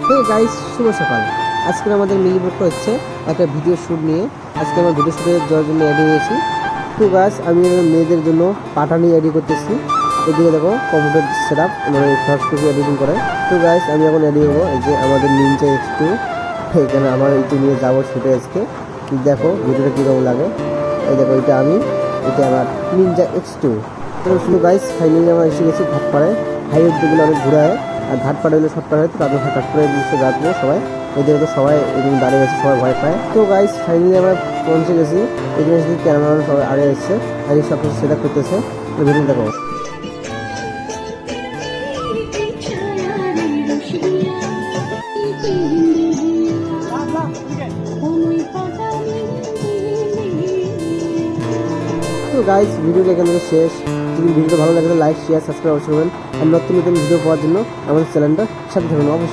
Hey guys, শুভ সকাল। আজকে আমাদের মিলিবক্ত হচ্ছে একটা ভিডিও শ্যুট নিয়ে। আজকে আমার ভিডিও শ্যুটের যাওয়ার জন্য রেডি হয়েছি। তো গাইস, আমি মেয়েদের জন্য পাঠানি রেডি করতেছি। এদিকে দেখো কম্পিউটার সেট আপ, মানে ফার্স্ট কপি এডিটিং করে। তো গাইস, আমি এখন রেডি হবো। এই যে আমাদের নিনজা X2, এখানে আমার এইটু নিয়ে যাবো শুটে আজকে। দেখো ভিডিওটা কীরকম লাগে। এই দেখো, এটা আমি, এটা আমার নিনজা X2। তো শুধু গাইস, ফাইনালি আমরা এসে গেছি ঘাটপাড়ে। হাইওয়েগুলো অনেক ঘুরায়, আর ঘাটপাড়ে হলে শর্টকাট হয়, তো তাদের কাট করে নিচে যাবো সবাই। এদিকে তো সবাই এদিকে দাঁড়িয়ে আছে, সবাই ভয় পায়। তো গাইস, ফাইনালি আমরা পৌঁছে গেছি। এখানে এসে ক্যামেরাম্যান সবাই আগে এসছে, আর এই সব কিছু সেট আপ করতেছে। ভিডিও দেখো। তো গাইস, ভিডিওটা এখান থেকে শেষ। যদি ভিডিওটা ভালো লাগে লাইক শেয়ার সাবস্ক্রাইব অবশ্যই করবেন, আর নতুন নতুন ভিডিও পাওয়ার জন্য আমাদের চ্যানেলটা সাথে থাকুন অবশ্যই।